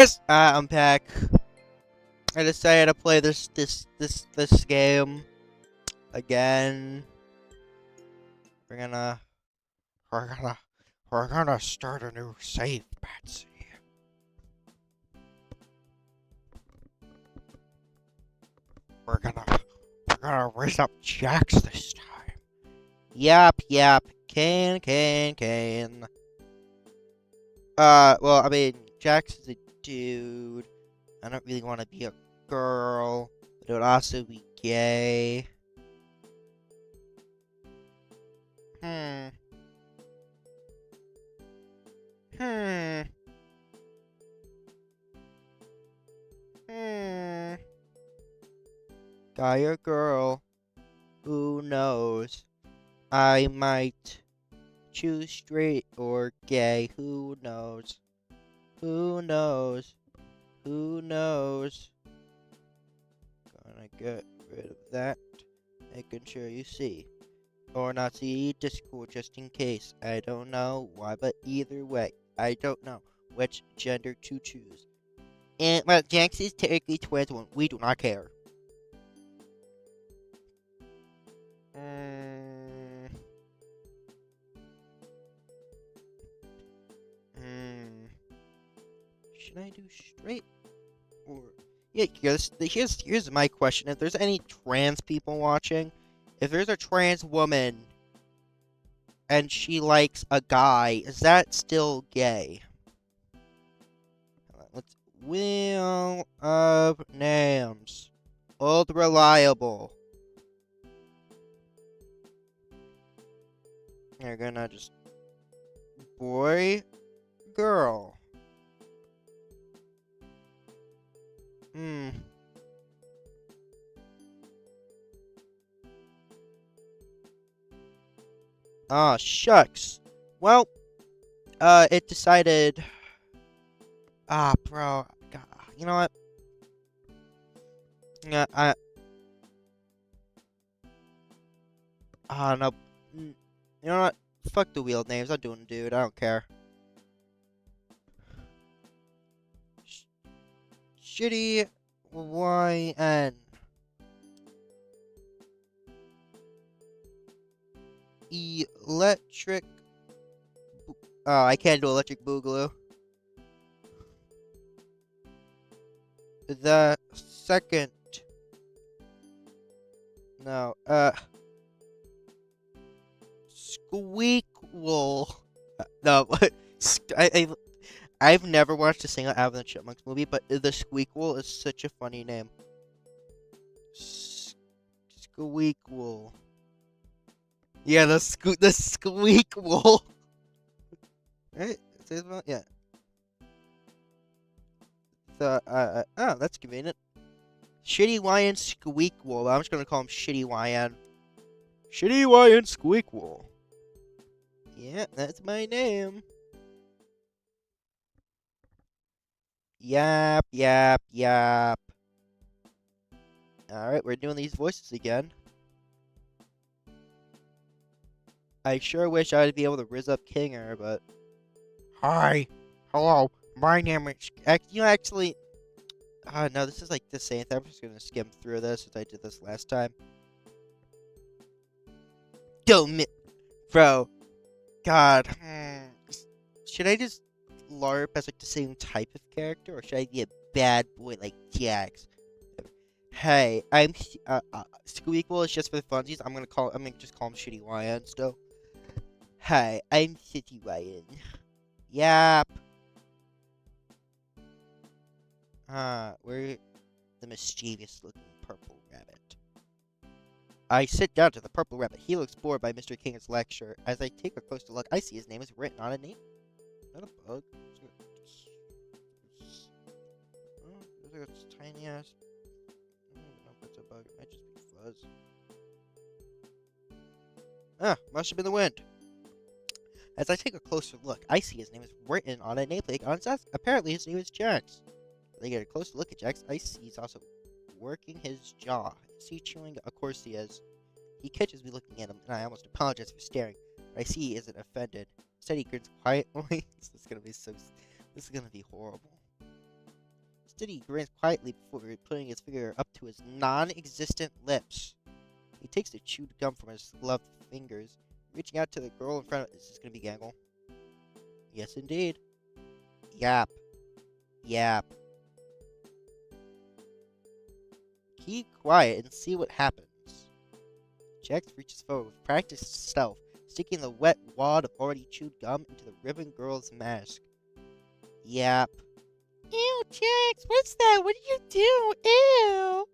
Yes, I'm back. I decided to play this game again. We're gonna we're gonna we're gonna start a new save, Patsy. We're gonna we're gonna raise up Jax this time. Yep. Can. Well, I mean, Jax is a dude. I don't really want to be a girl, but it would also be gay. Hmm. Hmm. Hmm. Guy or girl? Who knows? I might choose straight or gay. Who knows? Who knows? Who knows? Gonna get rid of that. Making sure you see. Or not see Discord just in case. I don't know why, but either way, I don't know which gender to choose. And, well, Jax is technically trans one. We do not care. Mm, mm. Should I do straight or yeah? Here's my question: if there's any trans people watching, if there's a trans woman and she likes a guy, is that still gay? Let's wheel of names. Old reliable. You're gonna just boy, girl. Hmm. Ah, shucks. Well, it decided. Ah, bro. God, you know what? Yeah, no. You know what? Fuck the wheel names. I'm doing dude. I don't care. Sh- Shitty YN. Electric. Oh, I can't do electric boogaloo. The second. No. Squeakle. No. I've never watched a single Alvin and the Chipmunks movie, but the Squeakle is such a funny name. Squeakle. Yeah, the Squeakle. Right? Yeah. Oh, that's convenient. Shitty YN Squeakle. I'm just gonna call him Shitty YN. Shitty YN Squeakle. Yeah, that's my name. Yap. Alright, we're doing these voices again. I sure wish I'd be able to rizz up Kinger, but... Hi. Hello. My name is... Actually... no, this is like the same thing. I'm just gonna skim through this as I did this last time. Don't... Bro. God. Should I just LARP as like the same type of character, or should I be a bad boy like Jax? Hey, Squeakle is just for the funsies. I'm gonna just call him Shitty YN still. Hi, I'm Shitty YN. Yep. We're the mischievous looking purple rabbit. I sit down to the purple rabbit. He looks bored by Mr. King's lecture. As I take a closer look, I see his name is written on a name. Not a bug. Oh, it's tiny ass. I don't even know if that's a bug. It might just be fuzz. Ah, must have been the wind. As I take a closer look, I see his name is written on a nameplate on his desk. Apparently, his name is Jax. As I get a closer look at Jax, I see he's also working his jaw. Is he chewing? Of course he is. He catches me looking at him, and I almost apologize for staring. But I see he isn't offended. Instead, he grins quietly. This is gonna be horrible. Instead, he grins quietly before putting his finger up to his non-existent lips. He takes the chewed gum from his gloved fingers, reaching out to the girl in front of. Is this gonna be Gangle? Yes, indeed. Yap. Yap. Keep quiet and see what happens. Jax reaches forward with practiced stealth, sticking the wet wad of already chewed gum into the ribbon girl's mask. Yap. Ew, Jax, what's that? What do you do? Ew.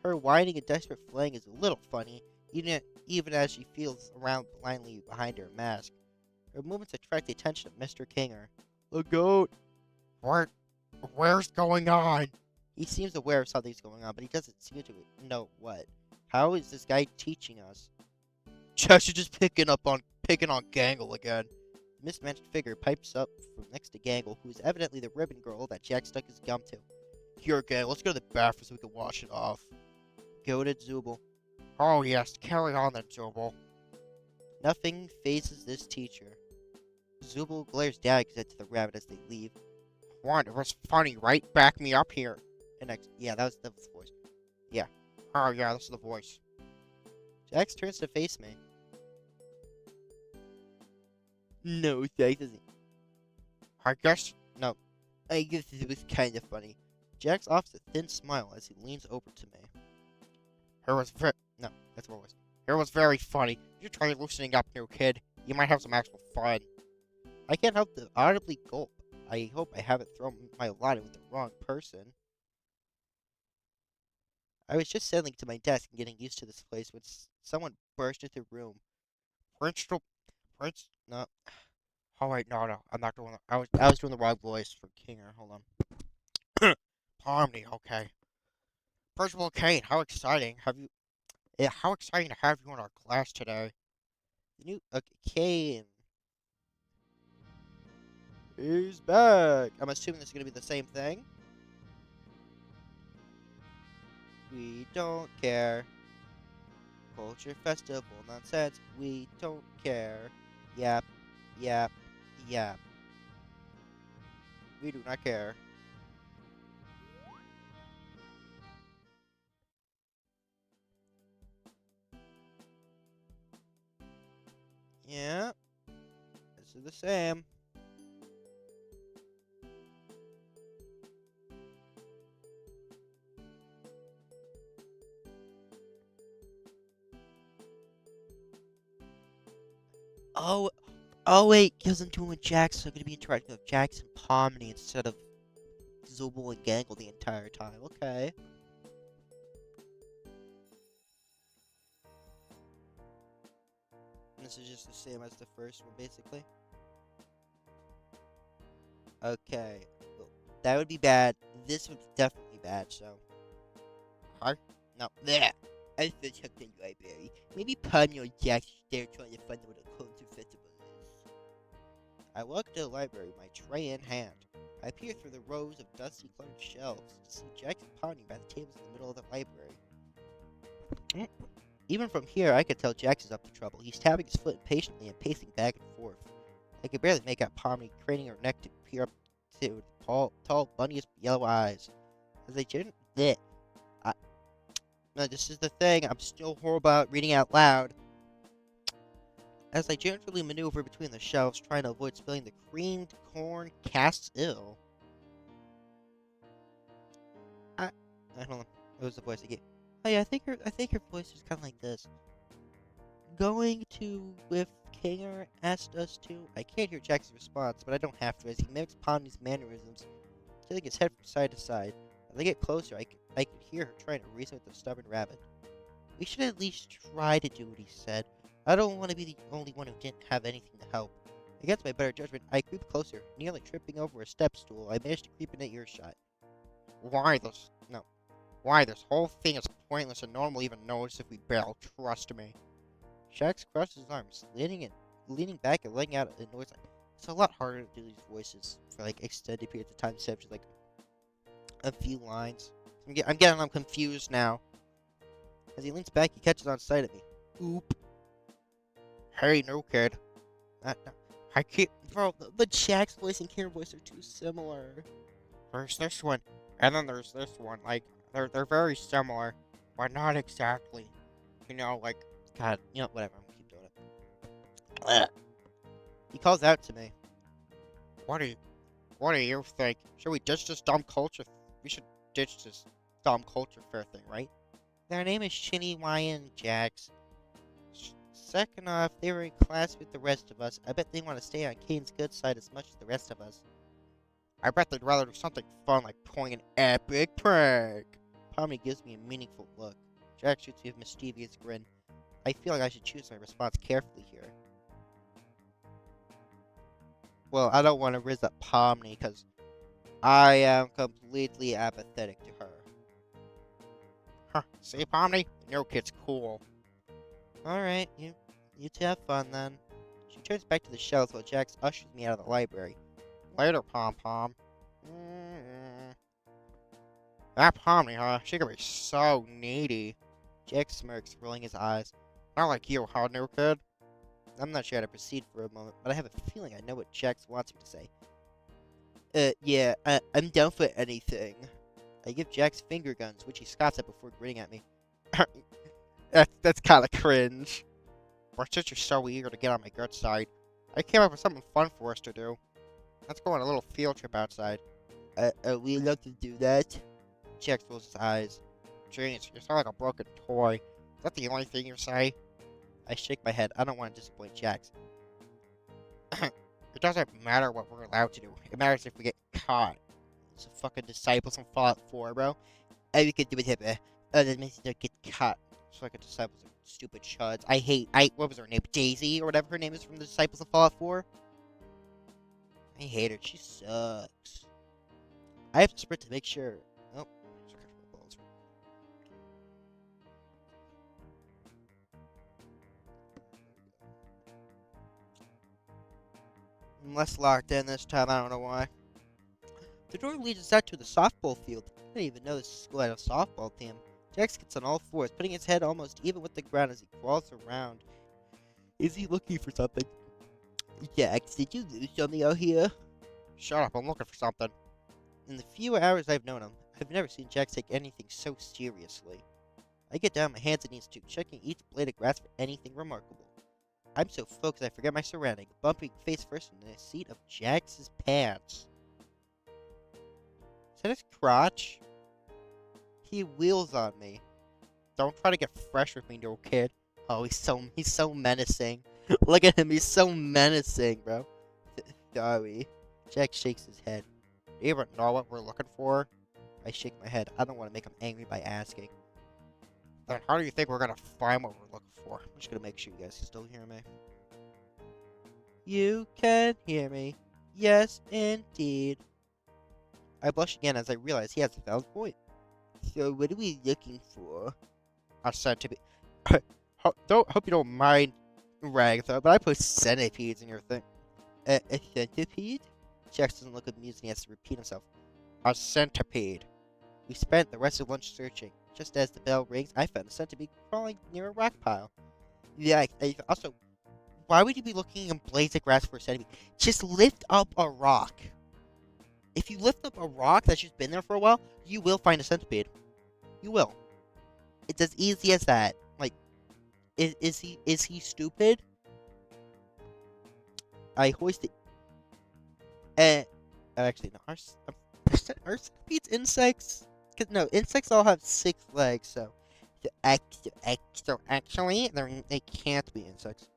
Her whining and desperate flaying is a little funny, even as she feels around blindly behind her mask. Her movements attract the attention of Mr. Kinger. The goat. Where's going on? He seems aware of something's going on, but he doesn't seem to know what. How is this guy teaching us? Jax, you're just picking on Gangle again. The mismatched figure pipes up from next to Gangle, who is evidently the ribbon girl that Jax stuck his gum to. Here, Gangle, let's go to the bathroom so we can wash it off. Goaded Zooble. Oh yes, carry on then, Zooble. Nothing phases this teacher. Zooble glares daggers at the rabbit as they leave. What? It was funny, right? Back me up here. And next, yeah, that was the voice. Yeah. Oh yeah, this is the voice. Jax turns to face me. No, Jax doesn't. I guess no. I guess it was kind of funny. Jax offers a thin smile as he leans over to me. It was no, that's what it was. It was very funny. You try loosening up, new kid. You might have some actual fun. I can't help to audibly gulp. I hope I haven't thrown my line with the wrong person. I was just settling to my desk and getting used to this place when someone burst into the room. No. Oh wait, no, I'm not doing. I was doing the wrong voice for Kinger. Hold on. Pomni, okay. Principal Kane, how exciting! How exciting to have you in our class today. The new Kane. He's back. I'm assuming this is gonna be the same thing. We don't care. Culture festival nonsense. We don't care. Yap, yap, yap. We do not care. Yeah, this is the same. Oh, oh wait, because I'm doing with Jax, so I'm gonna be interacting with Jax and Pomni instead of Zooble and Gangle the entire time. Okay. And this is just the same as the first one, basically. Okay. Well, that would be bad. This would be definitely bad, so. Huh? No. There. I still checked the library. Maybe Pomni or Jax is there trying to find out what a culture festival is. I walk to the library, my tray in hand. I peer through the rows of dusty cluttered shelves to see Jax and Pomni by the tables in the middle of the library. Even from here, I could tell Jax is up to trouble. He's tapping his foot impatiently and pacing back and forth. I could barely make out Pomni craning her neck to peer up to tall, bunniest yellow eyes. As I no, this is the thing. I'm still horrible about reading out loud. As I gingerly maneuver between the shelves, trying to avoid spilling the creamed corn casts ill. I don't know. It was the voice I gave. Oh yeah, I think her voice is kind of like this. Going to with Kinger asked us to. I can't hear Jack's response, but I don't have to as he mimics Pomni's mannerisms, tilting his head from side to side. As I get closer, I could hear her trying to reason with the stubborn rabbit. We should at least try to do what he said. I don't want to be the only one who didn't have anything to help. Against my better judgment, I creep closer, nearly tripping over a step stool. I managed to creep in at earshot. Why this whole thing is pointless and no one will even notice if we bail, trust me. Shax crosses his arms, leaning back and letting out a noise. It's a lot harder to do these voices for like extended periods of time instead of just like a few lines. I'm confused now. As he leans back, he catches on sight of me. Oop. Hey, no kid. No, I can't, bro. But Shaq's voice and Kira's voice are too similar. There's this one. And then there's this one, like, they're very similar, but not exactly. You know, like, God, you know, whatever, I'm gonna keep doing it. Ugh. He calls out to me. What do you, what do you think? Should we ditch this dumb culture? We should ditch this dumb culture fair thing, right? Their name is Shinny Ryan Jax. Second off, they were in class with the rest of us. I bet they want to stay on Kane's good side as much as the rest of us. I bet they'd rather do something fun like pulling an epic prank. Pomni gives me a meaningful look. Jack shoots me a mischievous grin. I feel like I should choose my response carefully here. Well, I don't want to riz up Pomni because I am completely apathetic to her. Huh, see, Pomni? The new kid's cool. Alright, you two have fun then. She turns back to the shelves while Jax ushers me out of the library. Later, Pom-Pom. That Pomni, huh? She can be so needy. Jax smirks, rolling his eyes. Not like you, huh, new kid? I'm not sure how to proceed for a moment, but I have a feeling I know what Jax wants me to say. Yeah, I'm down for anything. I give Jax finger guns, which he scoffs at before grinning at me. That's kind of cringe. But since you're so eager to get on my good side, I came up with something fun for us to do. Let's go on a little field trip outside. Are we allowed to do that? Jax rolls his eyes. Jeez, you sound like a broken toy. Is that the only thing you say? I shake my head. I don't want to disappoint Jax. It doesn't matter what we're allowed to do. It matters if we get caught. It's a fucking disciples from Fallout 4, bro. And we can do it here, that means they get caught. It's like a disciples of stupid chuds. What was her name? Daisy, or whatever her name is from the Disciples of Fallout 4? I hate her. She sucks. I have to sprint to make sure. Oh, I'm less locked in this time. I don't know why. The door leads us out to the softball field. I didn't even know this school had a softball team. Jax gets on all fours, putting his head almost even with the ground as he crawls around. Is he looking for something? Jax, did you lose something out here? Shut up, I'm looking for something. In the few hours I've known him, I've never seen Jax take anything so seriously. I get down on my hands and knees too, checking each blade of grass for anything remarkable. I'm so focused I forget my surroundings, bumping face first in the seat of Jax's pants. Is that his crotch? He wheels on me. Don't try to get fresh with me, little kid. Oh, he's so menacing. Look at him, he's so menacing, bro. Sorry. Jax shakes his head. Do you even know what we're looking for? I shake my head. I don't want to make him angry by asking. Then how do you think we're gonna find what we're looking for? I'm just gonna make sure you guys can still hear me. You can hear me. Yes, indeed. I blush again as I realize he has a valid point. So what are we looking for? A centipede. Hope you don't mind, Ragtha, but I put centipedes in your thing. A centipede? Jax doesn't look amused and he has to repeat himself. A centipede. We spent the rest of lunch searching. Just as the bell rings, I found a centipede crawling near a rock pile. Yeah, also, why would you be looking in blades of grass for a centipede? Just lift up a rock. If you lift up a rock that's just been there for a while, you will find a centipede. You will. It's as easy as that. Like, is he stupid? I hoisted. Actually, no. Are centipedes insects? No, insects all have 6 legs, so actually, they can't be insects.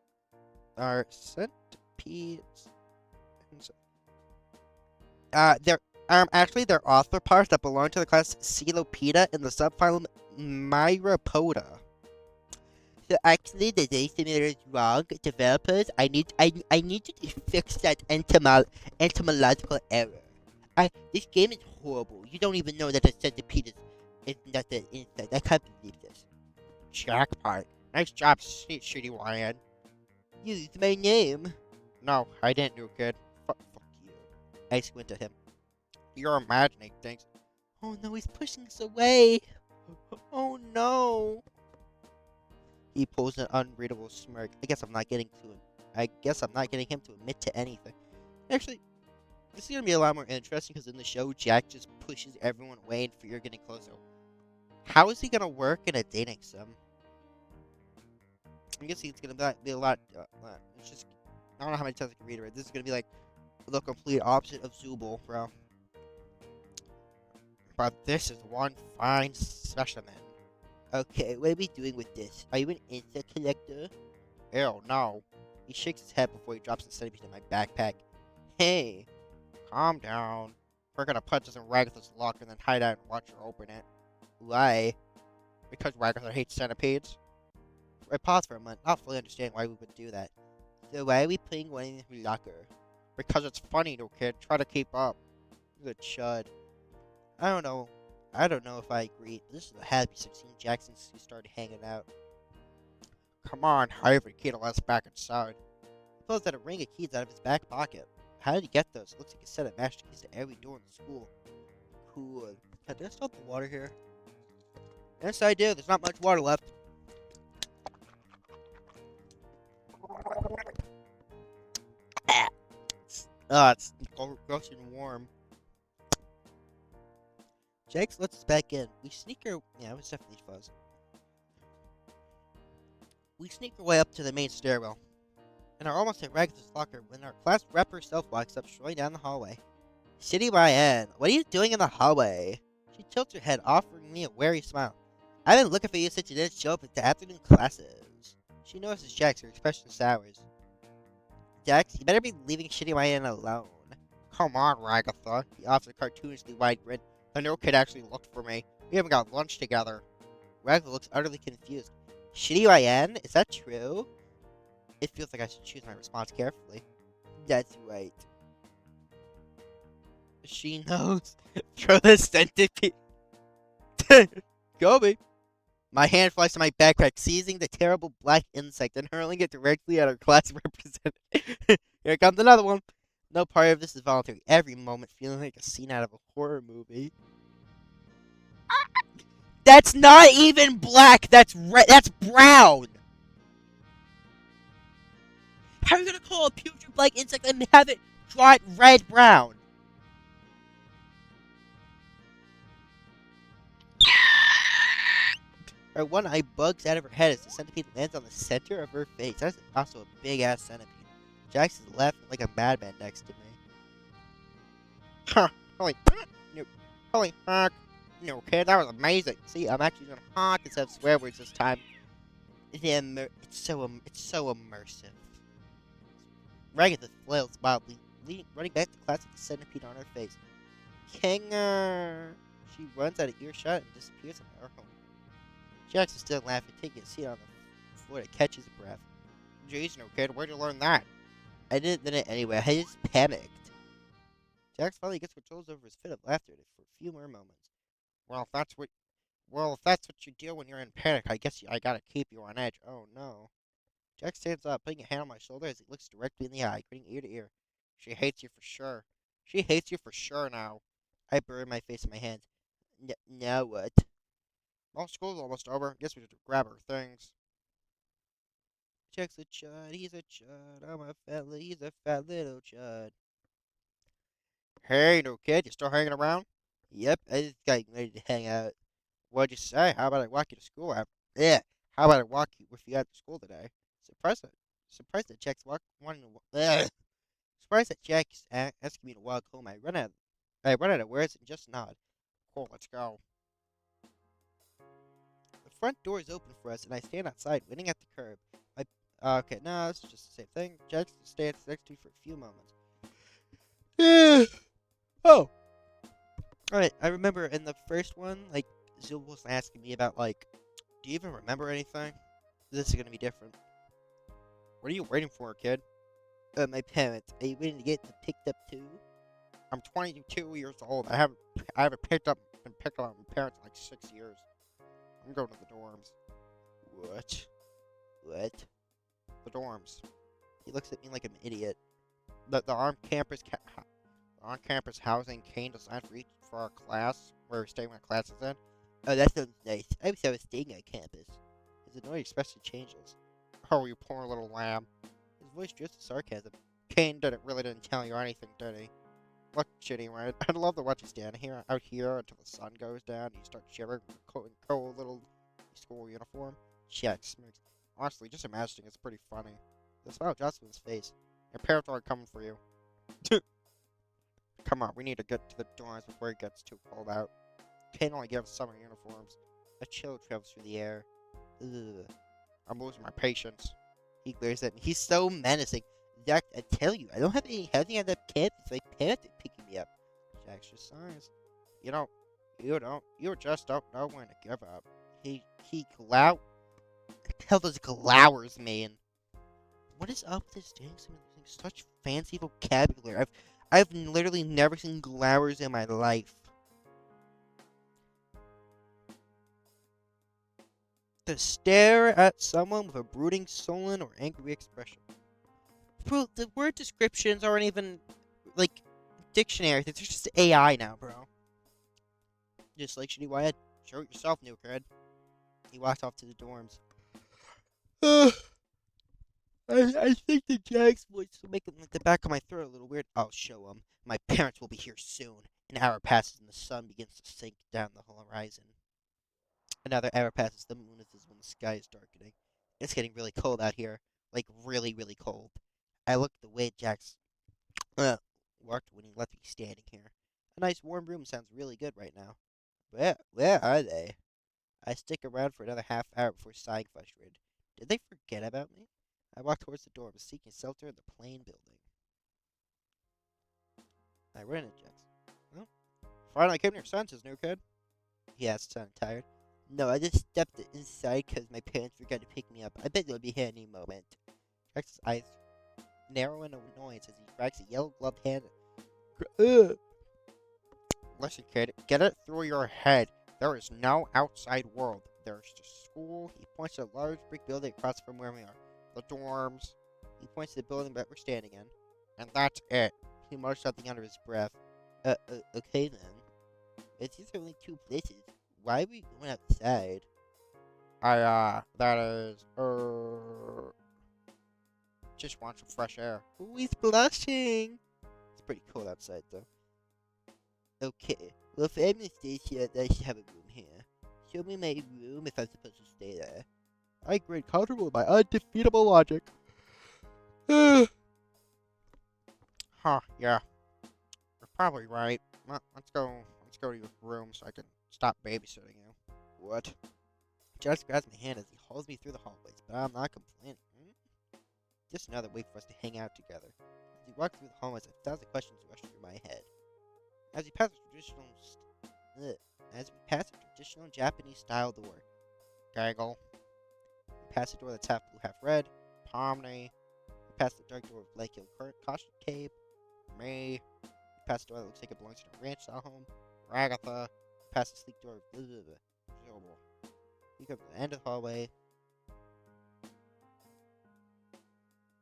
Are centipedes? They're arthropods that belong to the class Coelopida in the subphylum Myriapoda. So actually, the data estimator is wrong. Developers, I need you to fix that entomological error. This game is horrible. You don't even know that the centipede is not the insect. I can't believe this. Jackpot. Nice job, shitty lion. You used my name. No, I didn't, you kid. Fuck you. I squint at him. You're imagining things. Oh no, he's pushing us away. Oh no. He pulls an unreadable smirk. I guess I'm not getting him to admit to anything. Actually, This is gonna be a lot more interesting because in the show, Jack just pushes everyone away and Fear getting closer. How is he gonna work in a dating sim? I'm guessing it's gonna be a lot. It's just I don't know how many times I can read it. This is gonna be like the complete opposite of Zubul, bro. But this is one fine specimen. Okay, what are we doing with this? Are you an insect collector? Ew, no. He shakes his head before he drops the centipede in my backpack. Hey, calm down. We're gonna put this in Ragatha's locker and then hide out and watch her open it. Why? Because Ragatha hates centipedes? I paused for a moment, not fully understanding why we would do that. So why are we putting one in her locker? Because it's funny, no kid. Try to keep up. You're a chud. I don't know. I don't know if I agree. This is the happiest I've seen Jack since we started hanging out. Come on, I have a key to let us back inside. He pulls out a ring of keys out of his back pocket. How did he get those? It looks like a set of master keys to every door in the school. Cool. Did I stop the water here? Yes, I do. There's not much water left. It's gross and warm. Jax lets us back in. We sneak our... Yeah, it was definitely fuzz. We sneak our way up to the main stairwell. And are almost at Ragatha's locker when our class rep herself walks up strolling down the hallway. City YN, what are you doing in the hallway? She tilts her head, offering me a wary smile. I've been looking for you since you didn't show up at the afternoon classes. She notices Jax, her expression sours. Jax, you better be leaving Shitty YN alone. Come on, Ragatha. He offers a cartoonishly wide grin. The no kid actually looked for me. We haven't got lunch together. Ragatha looks utterly confused. Shitty YN? Is that true? It feels like I should choose my response carefully. That's right. She knows. Throw the centipede. Kobe. My hand flies to my backpack, seizing the terrible black insect and hurling it directly at our class representative. Here comes another one. No part of this is voluntary. Every moment feeling like a scene out of a horror movie. That's not even black. That's red. That's brown. How are you gonna call a putrid black insect and have it draw it red brown? Her one eye bugs out of her head as the centipede lands on the center of her face. That's also a big ass centipede. Jax is laughing like a madman next to me. Huh. Holy no. Holy fuck. No kid, that was amazing. See, I'm actually gonna honk instead of swear words this time. It's so immersive. Ragatha flails wildly, running back to class with the centipede on her face. Kinger! She runs out of earshot and disappears in her home. Jax is still laughing, taking a seat on the floor to catch his breath. Jeez, no kid, where'd you learn that? I didn't learn it anyway, I just panicked. Jax finally gets controls over his fit of laughter for a few more moments. Well, if that's what you do when you're in panic, I guess I gotta keep you on edge. Oh no. Jack stands up, putting a hand on my shoulder as he looks directly in the eye, grinning ear to ear. She hates you for sure. She hates you for sure now. I bury my face in my hands. Now what? Well, school's almost over. Guess we should grab our things. Jack's a chud. He's a chud. I'm a he's a fat little chud. Hey, no kid. You still hanging around? Yep, I just got ready to hang out. What'd you say? How about I walk you to school? Yeah. How about I walk you with you after school today? Surprised that Jack's wanting to. Surprised that Jack's asking me to walk home. I run out of words and just nod. Cool, let's go. The front door is open for us, and I stand outside, waiting at the curb. Okay, no, it's just the same thing. Jack stands next to me for a few moments. Oh. Alright, I remember in the first one, like, Zul was asking me about, like, do you even remember anything? This is gonna be different. What are you waiting for, kid? My parents. Are you waiting to get picked up too? I'm 22 years old. I haven't picked up my parents in like 6 years. I'm going to the dorms. What? What? The dorms. He looks at me like I'm an idiot. The on-campus housing came designed for our class, where we're staying when class is in. Oh, that sounds nice. I wish I was staying on campus. His annoying expression changes. Oh, you poor little lamb. His voice drips with sarcasm. Kane really didn't tell you anything, did he? Look shitty, right? I'd love to watch you stand here out here until the sun goes down and you start shivering in your cold little school uniform. Check smirks. Honestly, just imagining it's pretty funny. The smile drops on his face. Your parents aren't coming for you. Come on, we need to get to the dorms before it gets too cold out. Can't only give summer uniforms. A chill travels through the air. Ugh. I'm losing my patience. He glares at me. He's so menacing. Jack, I tell you, I don't have any housing on that campus. My parents are picking me up. Jack just sighs. You just don't know when to give up. He glow. The hell does glowers mean? What is up with this dang such fancy vocabulary? I've literally never seen glowers in my life. To stare at someone with a brooding, sullen, or angry expression. Bro, the word descriptions aren't even, like, dictionaries. It's just AI now, bro. Just like Shitty Wyatt. Show it yourself, new kid. He walks off to the dorms. I think the Jack's voice will make the back of my throat a little weird. I'll show him. My parents will be here soon. An hour passes and the sun begins to sink down the horizon. Another hour passes, the moon is visible, and the sky is darkening. It's getting really cold out here. Like, really, really cold. I look at the way Jack's worked when he left me standing here. A nice warm room sounds really good right now. Where are they? I stick around for another half hour before sighing frustrated. Did they forget about me? I walk towards the door, but seeking shelter in the plain building. I run into Jackson. Well, finally came to your senses, new kid. He asked, sounding tired. No, I just stepped inside because my parents forgot to pick me up. I bet they'll be here any moment. Jackson's eyes narrow in annoyance as he drags a yellow-gloved hand. Listen, kid, get it through your head. There is no outside world. There's just school. He points to a large brick building across from where we are. The dorms. He points to the building that we're standing in. And that's it. He mutters something under his breath. Okay then. It's just only two places. Why are we going outside? That is, just want some fresh air. Ooh, he's blushing. It's pretty cold outside, though. Okay, well, if I'm gonna stay here, I should have a room here. Show me my room if I'm supposed to stay there. I agree, comfortable with my undefeatable logic. Huh, yeah. You're probably right. Well, let's go to your room so I can stop babysitting you. What? Just grabs my hand as he hauls me through the hallways, but I'm not complaining. Just another way for us to hang out together. As we walk through the hallways, 1,000 questions rush through my head. As we pass a traditional Japanese-style door. Gaggle. We pass a door that's half blue, half red. Pomni. We pass the dark door with Lake Hill caution tape. Me. We pass a door that looks like it belongs to a ranch-style home. Ragatha. We pass the sleek door with We go to the end of the hallway.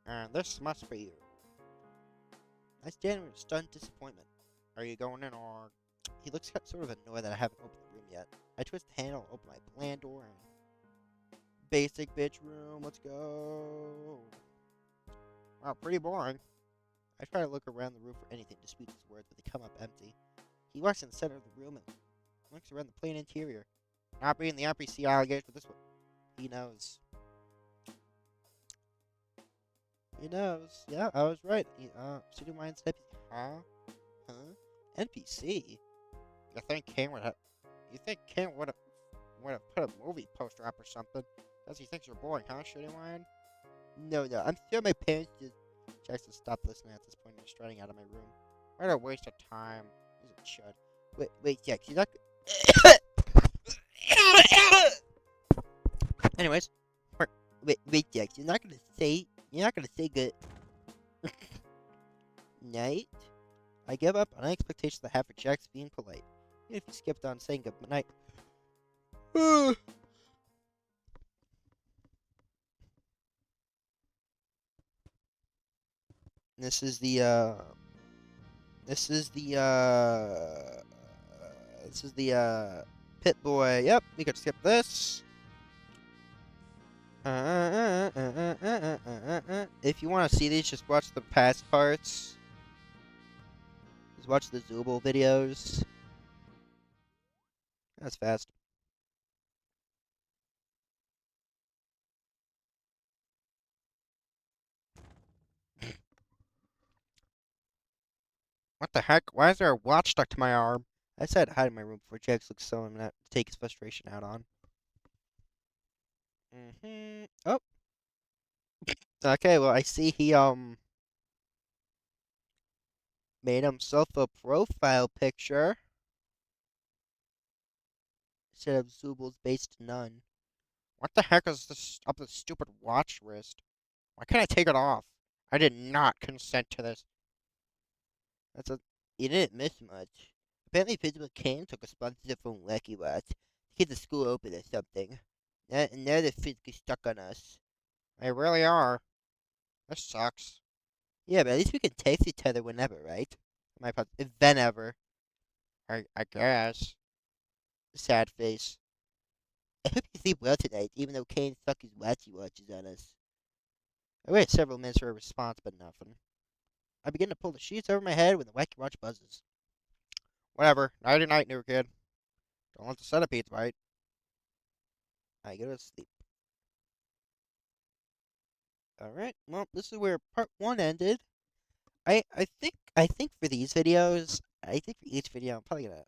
And this must be you. I stand in stunned disappointment. Are you going in or... He looks sort of annoyed that I haven't opened the room yet. I twist the handle, open my bland door, and... Basic bitch room, let's go. Wow, pretty boring. I try to look around the room for anything to dispute his words, but they come up empty. He walks in the center of the room and looks around the plain interior. Not being the NPC alligator for this one. He knows. He knows. Yeah, I was right. City Minds NPC. Huh? NPC? You think King would have put a movie poster up or something? Because he thinks you're boring, huh, Shitty Wine? No, I'm sure my parents just... Jackson stopped listening at this point and striding out of my room. What a waste of time. He's a chud. Wait, Jack, you're not... Anyways, wait, Jack, you're not gonna say good night? I give up on any expectations I have for Jack's being polite. Even if he skipped on saying good night. This is the Pit Boy. Yep, we could skip this. If you want to see these, just watch the past parts. Just watch the Zooble videos. That's fast. What the heck? Why is there a watch stuck to my arm? I decided to hide in my room before Jax looks so I'm gonna take his frustration out on. Oh, okay. Well, I see he made himself a profile picture instead of Zooble's base to none. What the heck is this up this stupid watch wrist? Why can't I take it off? I did not consent to this. That's a. You didn't miss much. Apparently, Principal Kane took a sponsorship from Wacky Watch to keep the school open or something. And now they're physically stuck on us. They really are. This sucks. Yeah, but at least we can text each other whenever, right? If then ever. I guess. Sad face. I hope you sleep well tonight, even though Kane stuck his watchy watches on us. I waited several minutes for a response, but nothing. I begin to pull the sheets over my head when the wacky watch buzzes. Whatever. Nighty night, new kid. Don't let the centipedes bite. I go to sleep. Alright, well, this is where part 1 ended. I think for these videos, I think for each video, I'm probably gonna.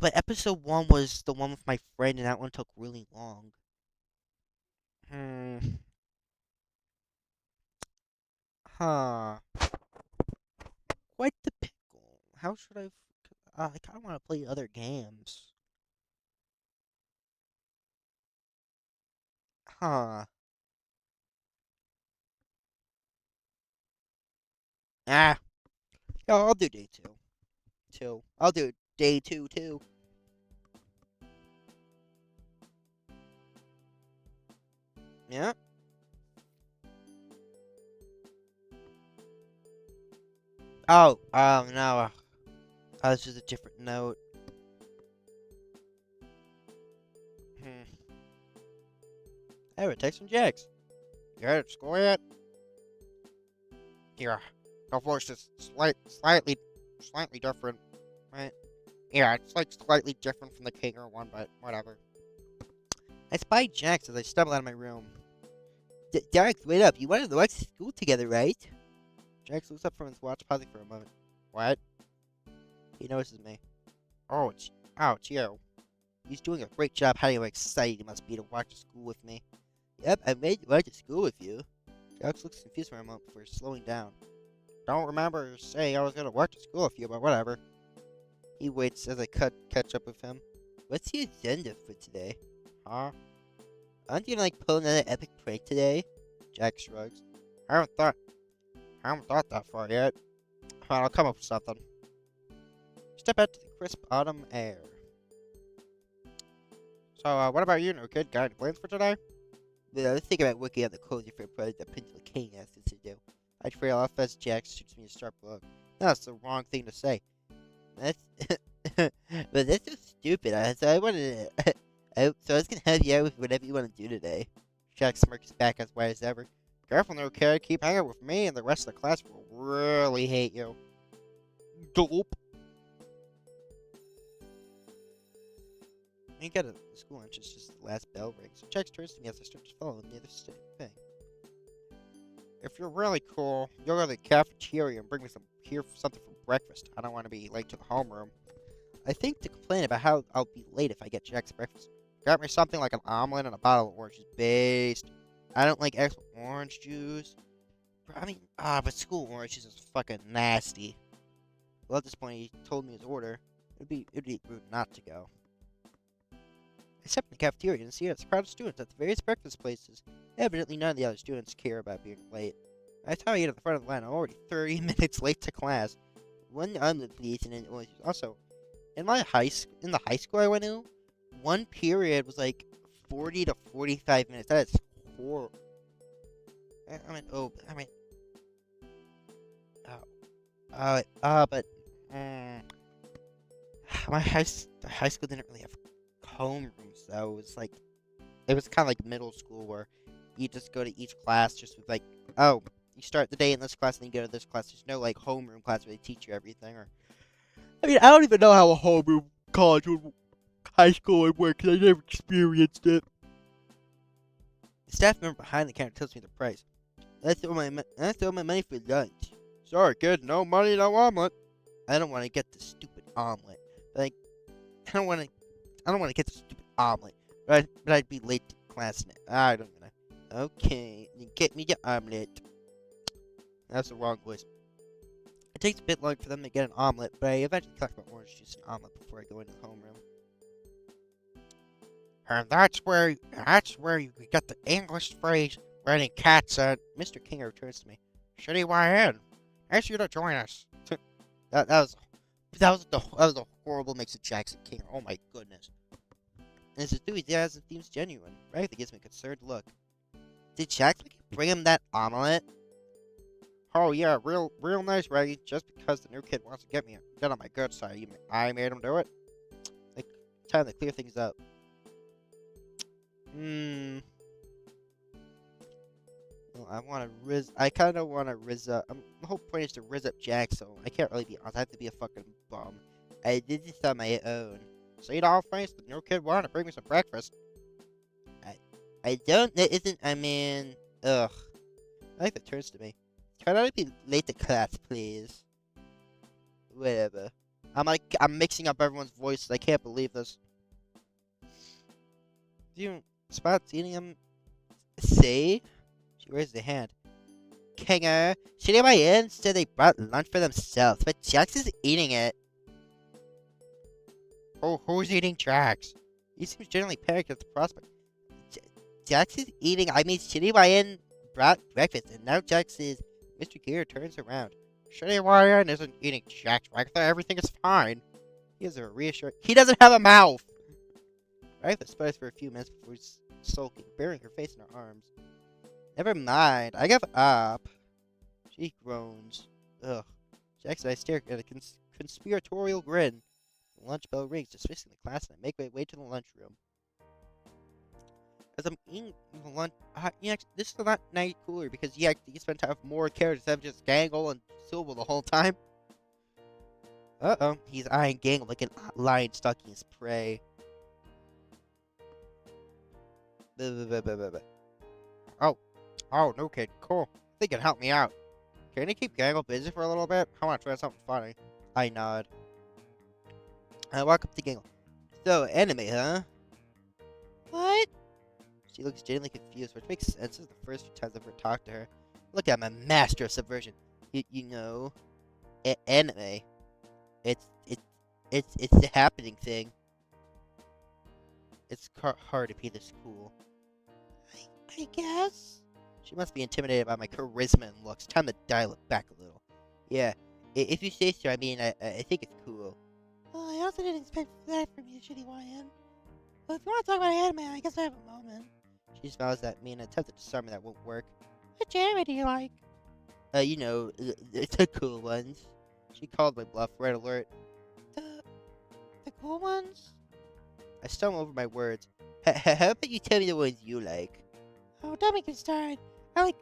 But episode 1 was the one with my friend, and that one took really long. Hmm. Huh. Quite the pickle. How should I? I kind of want to play other games. Huh. Ah. Yeah, I'll do day 2. I'll do day 2 too. Yeah. No. This is a different note. Hmm. Hey, a text from Jax. You heard at school yet? Yeah. The voice is slightly different, right? Yeah, it's like slightly different from the Kinger one, but whatever. I spied Jax as I stumbled out of my room. Jax, wait up. You wanted to watch school together, right? Jax looks up from his watch, pausing for a moment. What? He notices me. It's you. He's doing a great job hiding how excited he must be to walk to school with me. Yep, I made you walk to school with you. Jax looks confused for a moment before slowing down. Don't remember saying I was gonna walk to school with you, but whatever. He waits as I catch up with him. What's the agenda for today? Huh? Aren't you gonna pull another epic prank today? Jack shrugs. I haven't thought that far yet. But I'll come up with something. Step out to the crisp autumn air. So, what about you, new kid? Got any plans for today? I was thinking about working on the cozy for a project that Principal King asked us to do. I'd trail off as Jack shoots me a sharp look. No, that's the wrong thing to say. That's, but that's so stupid. So I wanted to, so I was gonna help you out with whatever you want to do today. Jack smirks back as wide as ever. Careful, new kid. Keep hanging with me, and the rest of the class will really hate you. Dope. When you get to the school lunch, it's just the last bell rings. Jack turns to me as I start to follow him near the thing. If you're really cool, you'll go to the cafeteria and bring me something for breakfast. I don't want to be late to the homeroom. I think to complain about how I'll be late if I get Jack's breakfast. Got me something like an omelet and a bottle of orange juice based. I don't like eggs with orange juice. But school orange juice is fucking nasty. Well, at this point, he told me his order. It'd be rude not to go. I step in the cafeteria and see it's a crowd of students at the various breakfast places. Evidently, none of the other students care about being late. By the time I get to the front of the line, I'm already 30 minutes late to class. One omelet, please, and then orange juice. Also, in the high school I went to, one period was like 40 to 45 minutes. That is horrible. But the high school didn't really have homerooms, though. It was kind of like middle school where you just go to each class just with like, oh, You start the day in this class, and then you go to this class. There's no like homeroom class where they teach you everything. Or I mean, I don't even know how a homeroom college would, high school would work because I never experienced it. The staff member behind the counter tells me the price. That's all my money for lunch. Sorry, kid. No money, no omelet. I don't want to get the stupid omelet. Like, I don't want to get the stupid omelet. But I'd be late to class now. I don't know. Okay, then get me the omelet. That's the wrong voice. It takes a bit longer for them to get an omelet, but I eventually collect my orange juice and omelet before I go into the homeroom. And that's where you get the English phrase "running cats" at. Mr. King returns to me. Shitty YN. Ask you to join us. that was a horrible mix of Jackson King. Oh my goodness. And his enthusiasm seems genuine. Ragatha gives me a concerned look. Did Jackson bring him that omelet? Oh yeah, real nice, Raggy. Just because the new kid wants to get on my good side, I made him do it. Like, time to clear things up. Well, I kind of want to riz up. The whole point is to riz up Jack, so I can't really be honest. I have to be a fucking bum. I did this on my own. So, all face, the new kid wanted to bring me some breakfast. I don't, that isn't, I mean, ugh. I think that turns to me. Try not to be late to class, please. Whatever. I'm mixing up everyone's voices. I can't believe this. Do you spot eating him? Say? She raises a hand. Kinger, shitty my in said they brought lunch for themselves, but Jax is eating it. Oh, who's eating Jax? He seems generally panicked at the prospect. Jax is eating, Shitty YN brought breakfast, and now Jax is... Mr. Gear turns around. Shitty YN isn't eating Jax breakfast, everything is fine. He has a reassuring... He doesn't have a mouth! Ragatha sputters for a few minutes before sulking, burying her face in her arms. Never mind, I give up. She groans. Ugh. Jax and I stare at a conspiratorial grin. The lunch bell rings, dismissing the class, and I make my way to the lunchroom. As I'm eating the lunch, this is not night cooler because you spend time with more characters instead of just Gangle and Silver the whole time. Uh-oh, he's eyeing Gangle like a lion stalking his prey. Oh, no kid, cool. They can help me out. Can you keep Gangle busy for a little bit? I want to try something funny. I nod. I walk up to Gangle. So, anime, huh? What? She looks genuinely confused, which makes sense. This is the first few times I've ever talked to her. Look, I'm a master of subversion. You know, anime. It's the happening thing. It's hard to be this cool. I guess. She must be intimidated by my charisma and looks. Time to dial it back a little. Yeah, if you say so, I think it's cool. Well, I also didn't expect that from you, shitty YN. But if you want to talk about anime, I guess I have a moment. She smiles at me in an attempt to disarm me that won't work. Which anime do you like? The cool ones. She called my bluff, red alert. The cool ones? I stumble over my words. How about you tell me the ones you like? Oh, don't make me start. I like...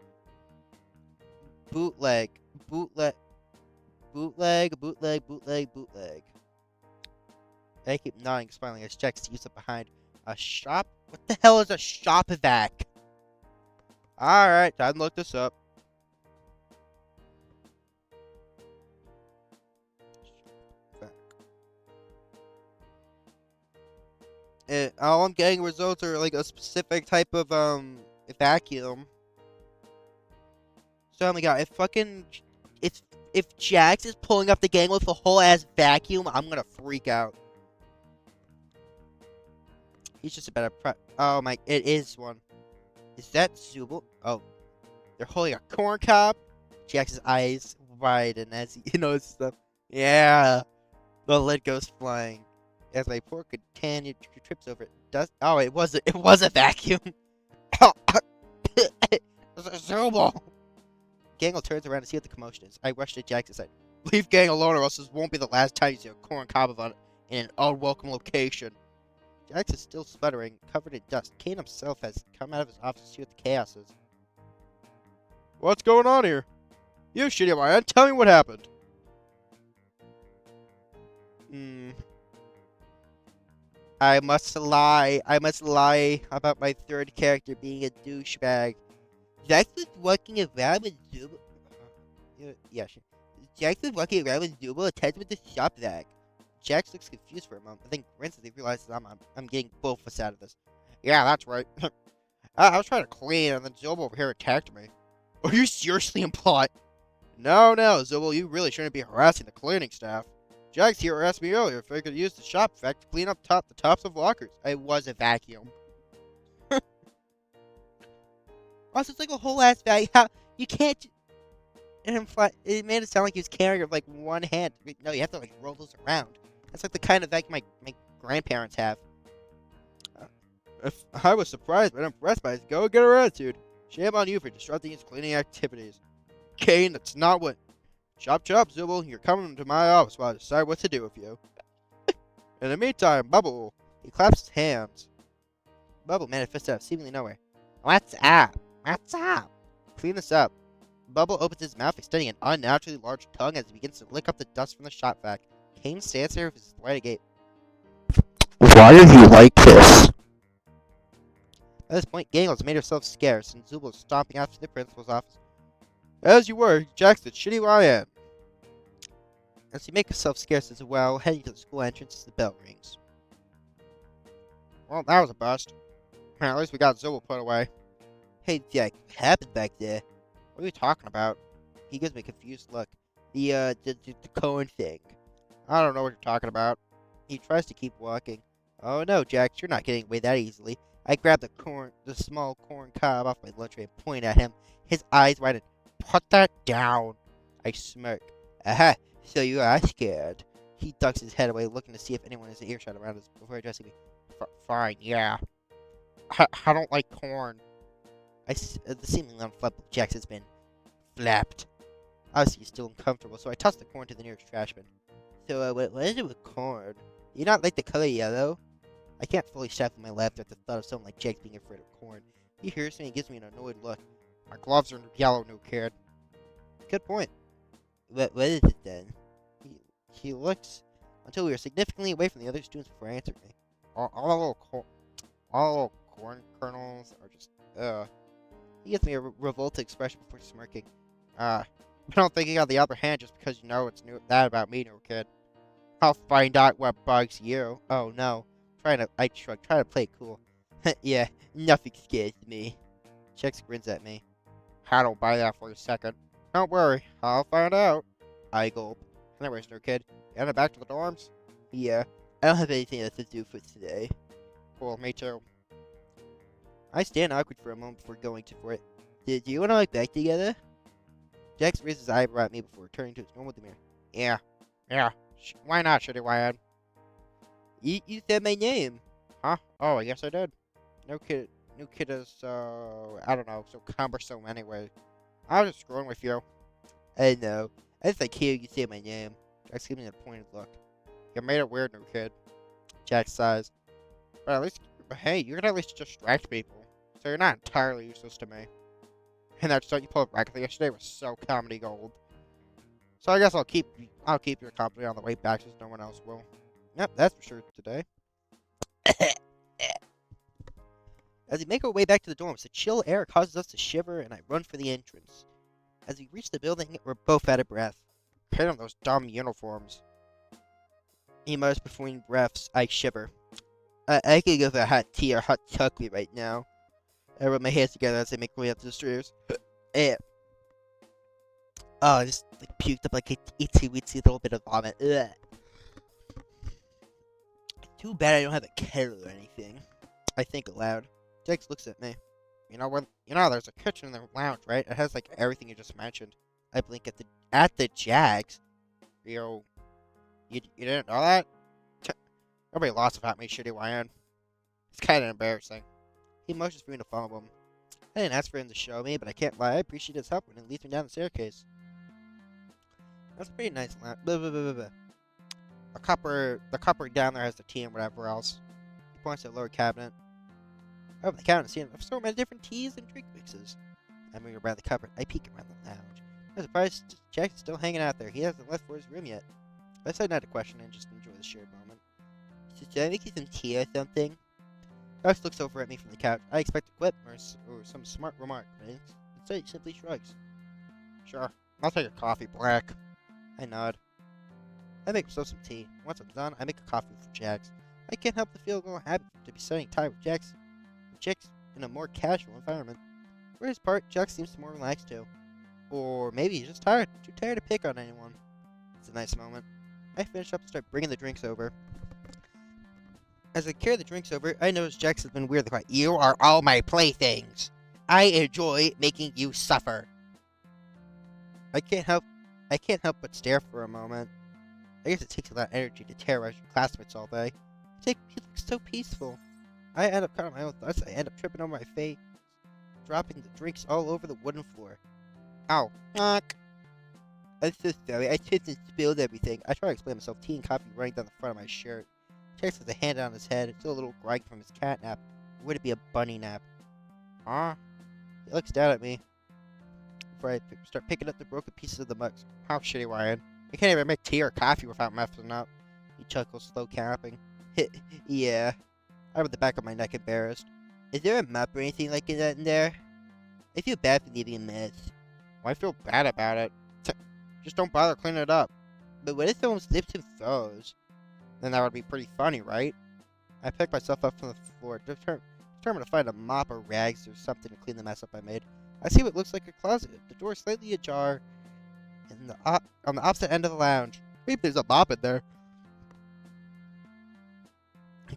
Bootleg. I keep nodding, smiling as Jax sees up behind. A shop? What the hell is a shop vac? Alright, time to look this up. All I'm getting results are like a specific type of vacuum. So oh my god, if Jax is pulling up the gang with a whole ass vacuum, I'm gonna freak out. He's just a better oh my, it is one. Is that Zubul? Oh, they're holding a corn cob. Jax's eyes widen as he knows stuff. Yeah, the lid goes flying as my poor companion trips over it. It was a vacuum. Zubul. Gangle turns around to see what the commotion is. I rush to Jax and say, "Leave Gang alone, or else this won't be the last time you see a corn cob in an unwelcome location." Jax is still sputtering, covered in dust. Kane himself has come out of his office to see what the chaos is. What's going on here? You shitty YN, tell me what happened. I must lie. I must lie about my third character being a douchebag. Jax was walking around with Zubo. Yeah, sure. Jax was walking around with Zubo attached with the shop vac. Jax looks confused for a moment, but then grins as he realizes I'm getting both of us out of this. Yeah, that's right. I was trying to clean, and then Zubo over here attacked me. Are you seriously implying? No, Zubo, you really shouldn't be harassing the cleaning staff. Jax here asked me earlier if I could use the shop vac to clean up the tops of lockers. It was a vacuum. Also, it's like a whole ass vacuum. How you can't? And it made it sound like he was carrying it with like one hand. No, you have to like roll those around. That's like the kind of vacuum my grandparents have. If I was surprised but impressed by his go-getter attitude. Shame on you for disrupting his cleaning activities. Kane, that's not what. Chop chop, Zubul. You're coming to my office while I decide what to do with you. In the meantime, Bubble. He claps his hands. Bubble manifests out of seemingly nowhere. What's up? What's up? Clean this up. Bubble opens his mouth, extending an unnaturally large tongue as he begins to lick up the dust from the shop vac. Kane stands there with his light agape. Why are you like this? At this point, Gangles made herself scarce, and Zubul was stomping after the principal's office. As you were, Jackson, shitty YN. As he makes himself scarce as well, heading to the school entrance as the bell rings. Well, that was a bust. At least we got Zubul put away. Hey, Jack, what happened back there? What are you talking about? He gives me a confused look. The cone thing. I don't know what you're talking about. He tries to keep walking. Oh no, Jax, you're not getting away that easily. I grab the small corn cob off my lunch tray and point at him. His eyes widen. Put that down. I smirk. Aha, so you are scared. He ducks his head away, looking to see if anyone is earshot around us before addressing me. Fine, yeah. I don't like corn. The seemingly unflappable Jax has been flapped. Obviously, he's still uncomfortable, so I toss the corn to the nearest trash bin. So, what is it with corn? Do you not like the color yellow? I can't fully stifle my laughter at the thought of someone like Jax being afraid of corn. He hears me and gives me an annoyed look. My gloves are yellow, new kid. Good point. What is it then? He looks until we were significantly away from the other students before answering me. All the little corn kernels are just, He gives me a revolted expression before smirking. I don't think you got the upper hand just because you know that about me, new kid. I'll find out what bugs you. Oh no. I shrug, try to play it cool. Yeah, nothing scares me. Chex grins at me. I don't buy that for a second. Don't worry, I'll find out. I gulp. Anyways, new kid, you headed back to the dorms? Yeah, I don't have anything else to do for today. Cool, me too. I stand awkward for a moment before going for it. Do you want to look back together? Jax raises his eyebrow at me before turning to his normal demeanor. Yeah. Why not, shitty YN? You said my name. Huh? Oh, I guess I did. New kid is, I don't know, so cumbersome anyway. I was just screwing with you. I know. I just like hearing you say my name. Jax gives me a pointed look. You made it weird, new kid. Jax sighs. But hey, you can at least distract people. So you're not entirely useless to me. And that stunt you pulled back yesterday was so comedy gold. So I guess I'll keep your company on the way back since no one else will. Yep, that's for sure today. As we make our way back to the dorms, the chill air causes us to shiver, and I run for the entrance. As we reach the building, we're both out of breath. Put on those dumb uniforms. He mutters between breaths. I shiver. I could go for a hot tea or hot chocolate right now. I rub my hands together as I make my way up the stairs. I just puked up like a itsy-witsy little bit of vomit. Ugh. Too bad I don't have a kettle or anything. I think aloud. Jax looks at me. There's a kitchen in the lounge, right? It has like everything you just mentioned. I blink at the Jax. You didn't know that? Nobody lost about me, shitty YN. It's kind of embarrassing. He motions for me to follow him. I didn't ask for him to show me, but I can't lie. I appreciate his help when he leads me down the staircase. That's a pretty nice lounge. The cupboard down there has the tea and whatever else. He points to the lower cabinet. Over the counter, seeing so many different teas and drink mixes. I move around the cupboard. I peek around the lounge. I'm surprised Jack's still hanging out there. He hasn't left for his room yet. I decided not to question and just enjoy the shared moment. So should I make you some tea or something? Jax looks over at me from the couch. I expect a quip or some smart remark, but instead he simply shrugs. Sure, I'll take a coffee, Black. I nod. I make myself some tea. Once I'm done, I make a coffee for Jax. I can't help but feel a little happy to be spending time with Jax in a more casual environment. For his part, Jax seems more relaxed too. Or maybe he's just tired, too tired to pick on anyone. It's a nice moment. I finish up and start bringing the drinks over. As I carry the drinks over, I notice Jax has been weirdly quiet. You are all my playthings. I enjoy making you suffer. I can't help but stare for a moment. I guess it takes a lot of energy to terrorize your classmates all day. He looks so peaceful. I end up caught on my own thoughts. I end up tripping over my face, dropping the drinks all over the wooden floor. Ow. Fuck. I'm so sorry. I shouldn't have spilled everything. I try to explain myself. Tea and coffee running down the front of my shirt. Jax has a hand on his head. It's still a little groggy from his cat nap. Or would it be a bunny nap? Huh? He looks down at me before I start picking up the broken pieces of the mugs. How shitty, Ryan. I can't even make tea or coffee without messing up. He chuckles, slow capping. Yeah. I rub the back of my neck, embarrassed. Is there a mop or anything like that in there? I feel bad for leaving a mess. Well, I feel bad about it. Just don't bother cleaning it up. But what if someone slips and falls? Then that would be pretty funny, right? I pick myself up from the floor, determined to find a mop or rags or something to clean the mess up I made. I see what looks like a closet. The door is slightly ajar on the opposite end of the lounge. Maybe there's a mop in there.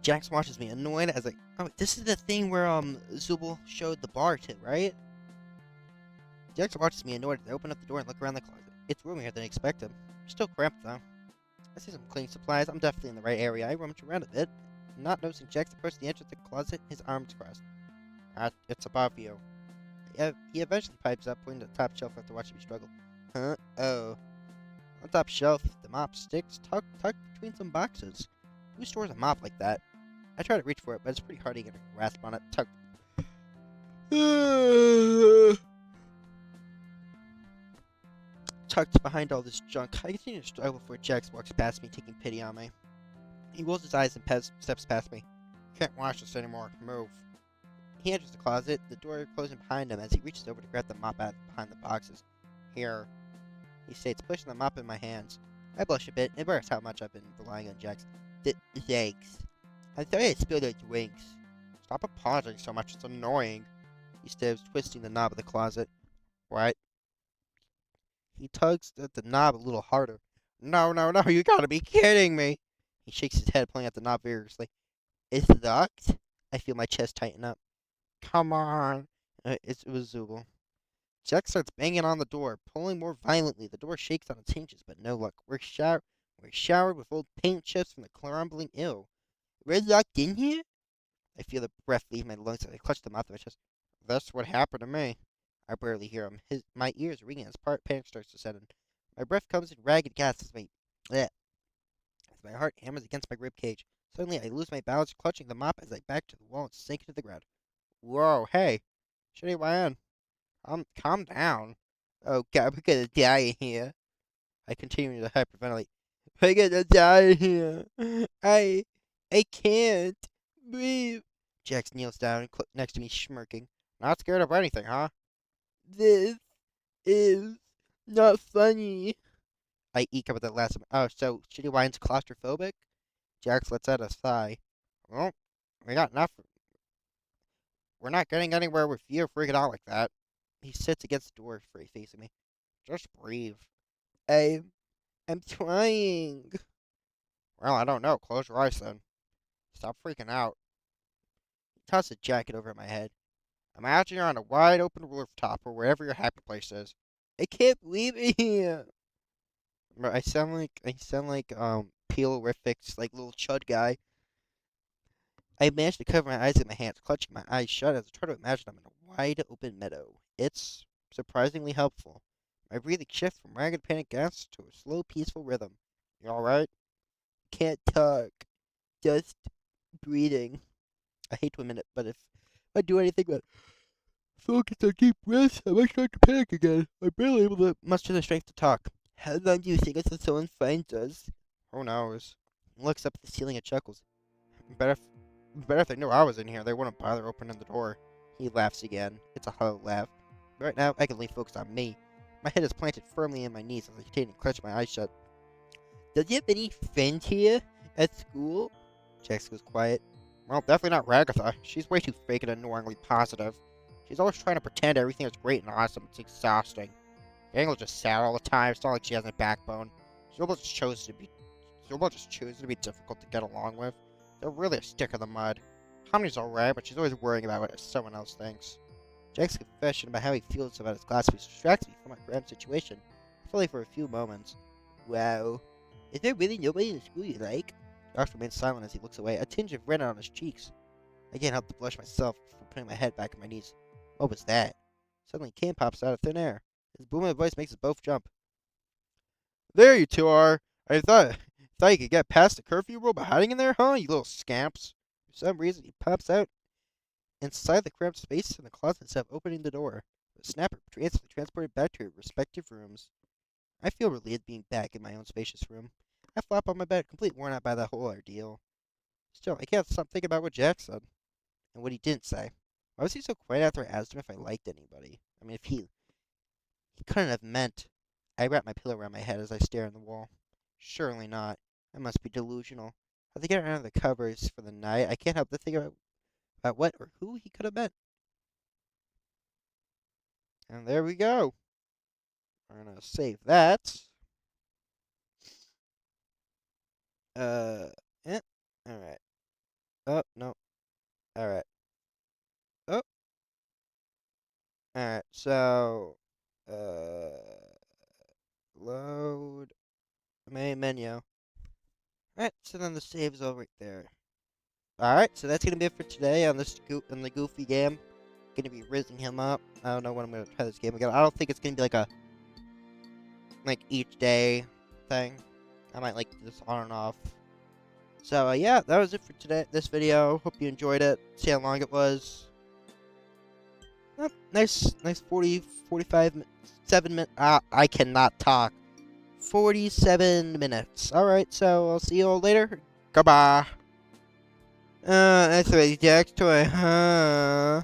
Jax watches me, annoyed as I... Oh, this is the thing where, Zubul showed the bar to, right? Jax watches me, annoyed as I open up the door and look around the closet. It's roomier than I expected. Still cramped, though. I see some cleaning supplies. I'm definitely in the right area. I rummage around a bit. Not noticing Jax approach the entrance of the closet, his arms crossed. It's above you. He eventually pipes up, pointing to the top shelf after watching me struggle. Huh? Oh. On top shelf, the mop sticks tucked between some boxes. Who stores a mop like that? I try to reach for it, but it's pretty hard to get a grasp on it. Tucked behind all this junk. I continue to struggle before Jax walks past me, taking pity on me. He rolls his eyes and steps past me. Can't watch this anymore. Move. He enters the closet, the door closing behind him as he reaches over to grab the mop out behind the boxes. Here, he states, pushing the mop in my hands. I blush a bit, embarrassed how much I've been relying on Jax. Thanks. I'm sorry I spilled our drinks. Stop apologizing so much, it's annoying. He stares, twisting the knob of the closet. What? He tugs at the knob a little harder. No, you gotta be kidding me. He shakes his head, pulling at the knob vigorously. It's locked? I feel my chest tighten up. Come on. It was Zubul. Jack starts banging on the door, pulling more violently. The door shakes on its hinges, but no luck. We're showered with old paint chips from the crumbling ill. We're locked in here? I feel the breath leave my lungs as I clutch the mouth of my chest. That's what happened to me. I barely hear him. My ears are ringing as panic starts to set in. My breath comes in ragged gasps as my heart hammers against my rib cage. Suddenly, I lose my balance, clutching the mop as I back to the wall and sink into the ground. Whoa, hey. Shitty Ryan. Calm down. Oh god, we're gonna die in here. I continue to hyperventilate. We're gonna die in here. I can't breathe. Jax kneels down next to me, smirking. Not scared of anything, huh? This is not funny. I eke up at the last. Oh, so Shitty Ryan's claustrophobic? Jax lets out a sigh. Well, we got enough. We're not getting anywhere with you freaking out like that. He sits against the door, facing me. Just breathe. I'm trying. Well, I don't know. Close your eyes then. Stop freaking out. He tosses a jacket over my head. Imagine you're on a wide open rooftop or wherever your happy place is. I can't believe it here. I sound like Peel-rific's like little chud guy. I managed to cover my eyes with my hands, clutching my eyes shut as I try to imagine I'm in a wide open meadow. It's surprisingly helpful. My breathing shifts from ragged panic gasps to a slow, peaceful rhythm. You alright? Can't talk. Just breathing. I hate to admit it, but if I do anything but focus on deep breaths, I might start to panic again. I'm barely able to muster the strength to talk. How long do you think until someone finds us? Who knows? He looks up at the ceiling and chuckles. Better if they knew I was in here, they wouldn't bother opening the door. He laughs again. It's a hollow laugh. Right now, I can only focus on me. My head is planted firmly in my knees as I continue to clench my eyes shut. Does he have any friends here at school? Jax goes quiet. Well, definitely not Ragatha. She's way too fake and annoyingly positive. She's always trying to pretend everything is great and awesome. It's exhausting. Daniel's just sad all the time. It's not like she has a backbone. Zobel just chose to be difficult to get along with. They're really a stick in the mud. Homini's alright, but she's always worrying about what someone else thinks. Jack's confession about how he feels about his classmates distracts me from my current situation, fully for a few moments. Wow. Is there really nobody in the school you like? Josh remains silent as he looks away, a tinge of red on his cheeks. I can't help but blush myself before putting my head back on my knees. What was that? Suddenly, Kane pops out of thin air. His booming voice makes us both jump. There you two are. I thought you could get past the curfew rule by hiding in there, huh, you little scamps? For some reason, he pops out inside the cramped space in the closet instead of opening the door. The snapper transported back to our respective rooms. I feel relieved being back in my own spacious room. I flop on my bed, completely worn out by the whole ordeal. Still, I can't stop thinking about what Jack said and what he didn't say. Why was he so quiet after I asked him if I liked anybody? I mean, if he couldn't have meant. I wrap my pillow around my head as I stare at the wall. Surely not. I must be delusional. As I get around the covers for the night, I can't help but think about what or who he could have meant. And there we go. We're gonna save that. Yeah. Alright. Oh, no. Alright. Oh. Alright, so, load main menu. Alright, so then the save's all right there. Alright, so that's gonna be it for today on this in the Goofy game. Gonna be rizzing him up. I don't know when I'm gonna try this game again. I don't think it's gonna be like a each day thing. I might like this on and off. So yeah, that was it for today. This video. Hope you enjoyed it. See how long it was. Nice 45, 7 minutes. I cannot talk. 47 minutes. Alright, so I'll see you all later. Goodbye. That's right, Jack's toy, huh?